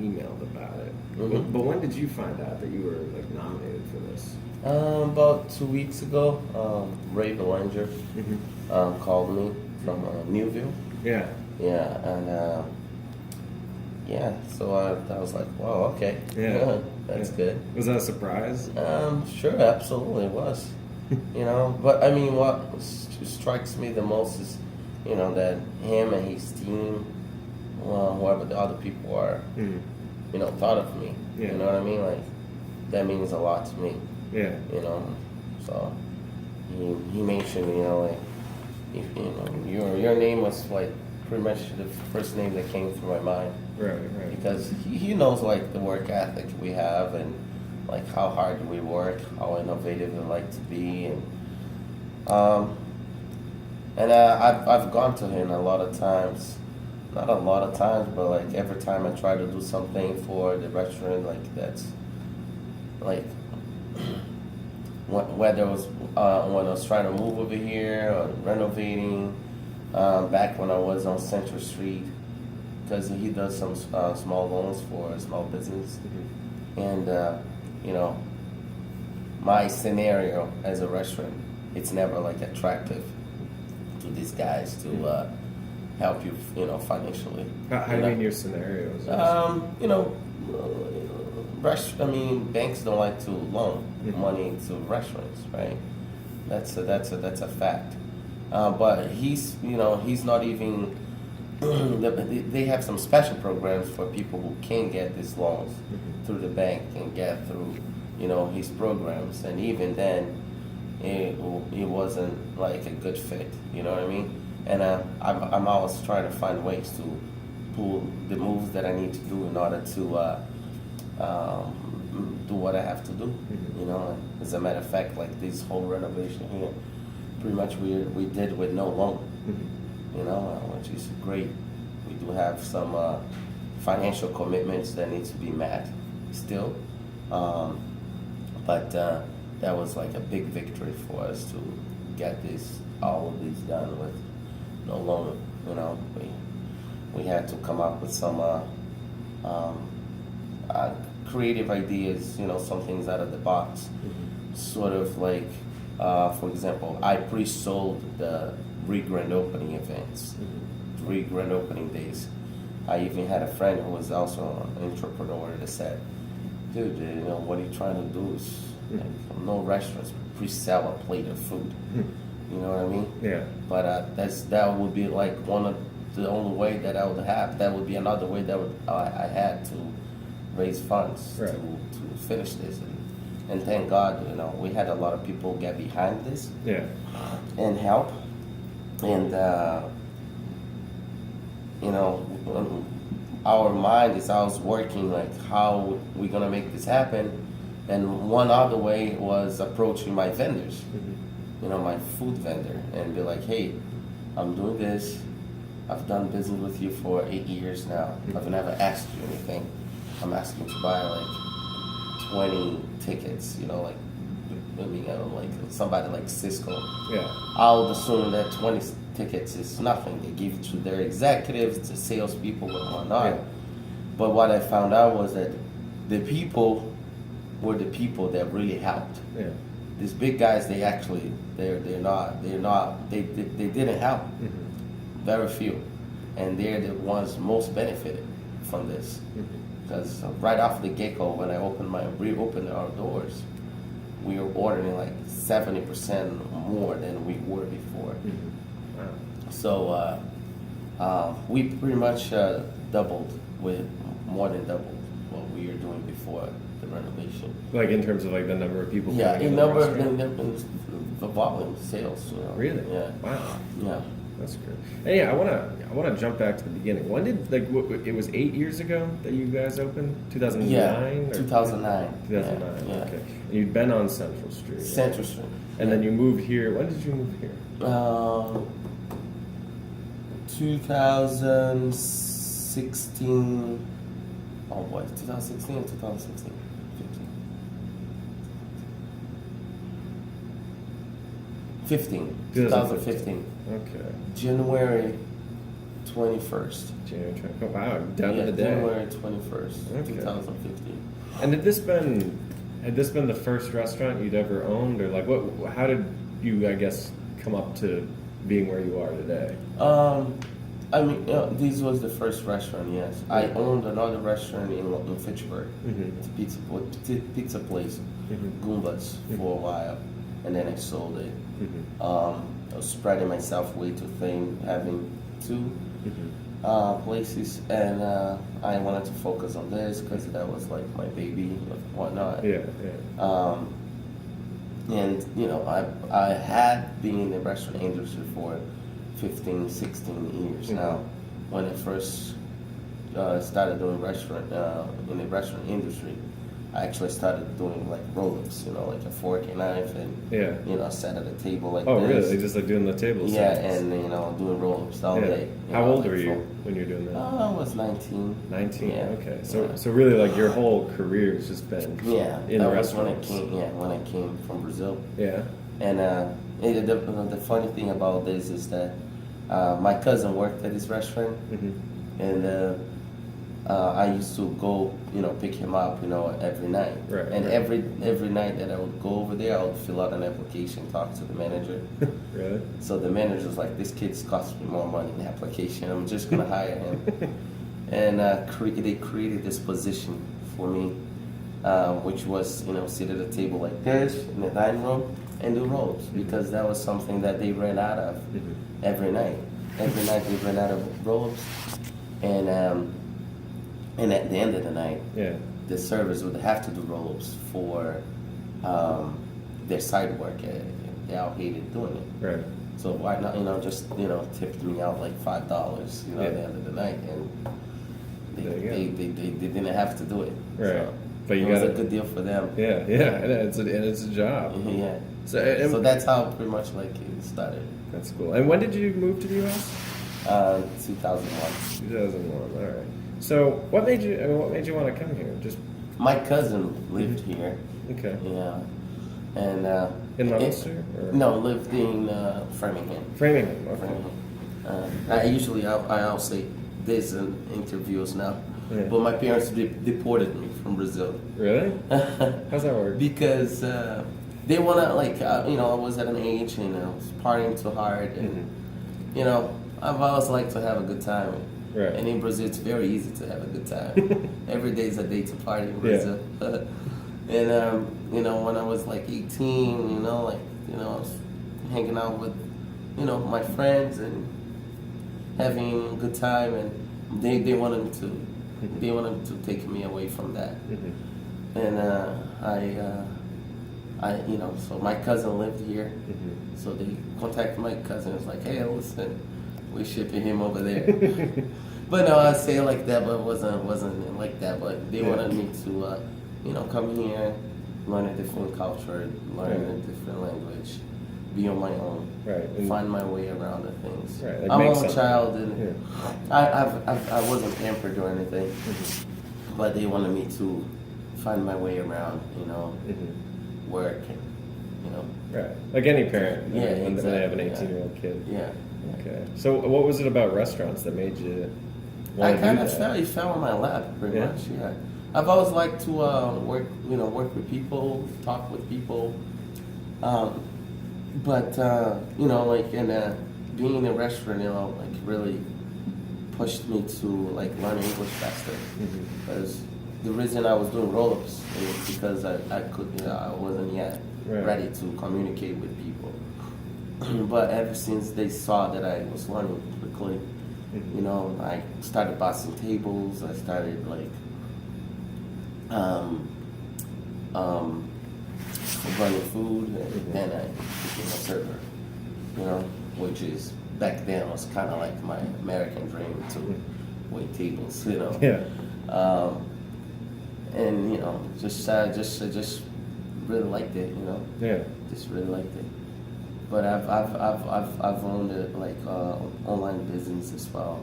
emailed about it. Mm-hmm. But when did you find out that you were like nominated for this? About 2 weeks ago, Ray Belanger called me from Newville. Yeah. Yeah, and yeah, so I was like, wow, okay, Yeah. that's Yeah. good. Was that a surprise? Sure, absolutely it was. But I mean, what strikes me the most is, that him and his team, well, whoever the other people are, thought of me. Yeah. You know what I mean? Like, that means a lot to me. Yeah. So he mentioned, like, your name was like pretty much the first name that came through my mind. Right. Because he knows like the work ethic we have and like how hard we work, how innovative we like to be, and I've gone to him a lot of times, not a lot of times, but like every time I try to do something for the restaurant, like that's like whether it was when I was trying to move over here or renovating, back when I was on Central Street, because he does some small loans for a small business, and my scenario as a restaurant, it's never like attractive to these guys to help you, financially. How do you mean your scenarios? Banks don't like to loan money to restaurants, right? That's a fact. But he's not even. They have some special programs for people who can't get these loans through the bank and get through, his programs. And even then, it wasn't like a good fit. You know what I mean? And I'm always trying to find ways to pull the moves that I need to do in order to do what I have to do. As a matter of fact, like this whole renovation here, pretty much we did with no loan. Which is great. We do have some financial commitments that need to be met still, but that was like a big victory for us to get all of this done with no loan. We had to come up with some creative ideas, some things out of the box. Sort of like, for example, I pre-sold the 3 grand opening events, 3 grand opening days. I even had a friend who was also an entrepreneur that said, dude, what are you trying to do is, no restaurants pre-sell a plate of food. You know what I mean? Yeah. But that would be like one of the only way that I would have. That would be another way that I had to raise funds right. to finish this. And thank God, we had a lot of people get behind this and help. And, our mind is always working like how we going to make this happen. And one other way was approaching my vendors, my food vendor, and be like, hey, I'm doing this. I've done business with you for 8 years now. I've never asked you anything. I'm asking to buy like 20 tickets, like somebody like Cisco. Yeah. I would assume that 20 tickets is nothing. They give it to their executives, to salespeople, and whatnot. Yeah. But what I found out was that the people were the people that really helped. Yeah. These big guys, they didn't help. Very few, and they're the ones most benefited from this. Because right off the get-go, when I reopened our doors, we were ordering like 70% more than we were before. Wow. So we pretty much more than doubled what we were doing before the renovation. Like in terms of like the number of people. Yeah, coming in in the number restaurant? the volume sales. Really? Yeah. Wow. Yeah. That's good. And yeah, I wanna jump back to the beginning. When did it was 8 years ago that you guys opened? 2009. Yeah, 2009. 2009. Yeah. Okay. And you'd been on Central Street. Central Street. And then you moved here. When did you move here? 2016. Oh boy, 2016 or 2016? 2015. Okay. January 21st. January 20. Oh, wow, down Yeah, to the day. January 21st, Okay. 2015. And had this been the first restaurant you'd ever owned, or like what? How did you, I guess, come up to being where you are today? I mean, this was the first restaurant. Yes, I owned another restaurant in Fitchburg. It's a pizza place, Goombas, for a while, and then I sold it. I was spreading myself way too thin, having two places, and I wanted to focus on this because that was like my baby and whatnot. Yeah, yeah. And you know, I had been in the restaurant industry for 15, 16 years now. When I first started doing restaurant in the restaurant industry, I actually started doing like roll-ups, you know, like a fork and knife, and you know, sat at a table like Oh, this. really? Just like doing the table Yeah, service. and you know, doing roll-ups all day. How know, old like were you when you were doing that? I was 19. 19. Yeah. Okay. So really, like your whole career has just been in that was when I restaurants. came. Yeah, when I came from Brazil. Yeah. And the funny thing about this is that my cousin worked at this restaurant, and I used to go, you know, pick him up, you know, every night. Right, and right. every night that I would go over there, I would fill out an application, talk to the manager. Really? So the manager was like, "This kid's costing me more money in the application. I'm just gonna hire him." And they created this position for me, which was, you know, sit at a table like this in the dining room and do rolls, because that was something that they ran out of every night. Every night they ran out of rolls, and at the end of the night, the servers would have to do roll-ups for their side work. They all hated doing it. Right. So why not, you know, just, you know, tipped me out like $5, you know, at the end of the night, and they didn't have to do it. Right. So But you it was got a good deal for them. Yeah, and it's a job. Yeah. So that's how pretty much like it started. That's cool. And when did you move to the U.S.? 2001. 2001. All right. So what made you want to come here? Just My cousin lived here. okay. Yeah. And In Munster? Or? no, lived in Framingham. Framingham. Okay. Framingham. I'll say this in interviews now, but my parents deported me from Brazil. Really? How's that work? Because they wanna you know, I was at an age and I was partying too hard, and you know, I've always liked to have a good time. Right. And in Brazil, it's very easy to have a good time. Every day is a day to party in Brazil. And you know, when I was like 18, you know, I was hanging out with, you know, my friends and having a good time, and they wanted to take me away from that. And I you know, so my cousin lived here, so they contacted my cousin. It's like, hey, listen, we're shipping him over there. But no, I say it like that, but it wasn't like that. But they wanted me to, you know, come here, learn a different culture, learn a different language, be on my own, find my way around the things. Right. Like I'm make an something. child, and I wasn't pampered or anything, but they wanted me to find my way around, you know, work, and, you know. Right. Like any parent. Yeah, when exactly, they have an 18-year-old kid. Yeah. Okay. So what was it about restaurants that made you I want to kind do of that? it fell on my lap, pretty Yeah? much. Yeah, I've always liked to work with people, talk with people. But you know, like, and being in a restaurant, you know, like really pushed me to like learn English faster. Because the reason I was doing roll-ups is because I could, you know, I wasn't yet ready to communicate with people. But ever since they saw that I was learning quickly, you know, I started passing tables. I started like running food, and then I became a server. You know, which is back then was kind of like my American dream to wait tables. You know. Yeah. And you know, just really liked it. You know. Yeah. Just really liked it. But I've owned it like online business as well.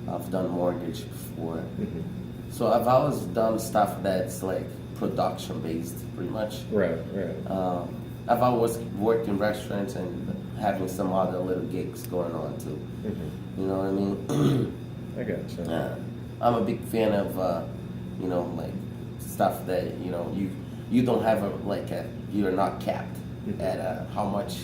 I've done mortgage before, so I've always done stuff that's like production based, pretty much. Right. I've always worked in restaurants and having some other little gigs going on too. Mm-hmm. You know what I mean? I gotcha. Yeah. I'm a big fan of like stuff that you don't have you're not capped at how much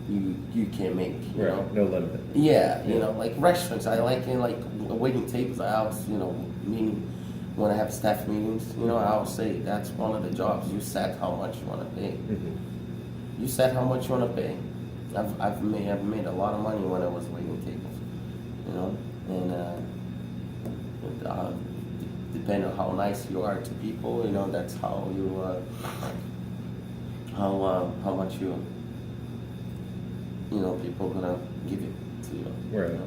you can make. You know? No limit. Yeah, like restaurants. I like waiting tables. I always, meaning when I have staff meetings, I always say that's one of the jobs. You set how much you want to pay. Mm-hmm. You set how much you want to pay. I've made a lot of money when I was waiting tables, and depending on how nice you are to people, that's how you how much people gonna give it to you. Right.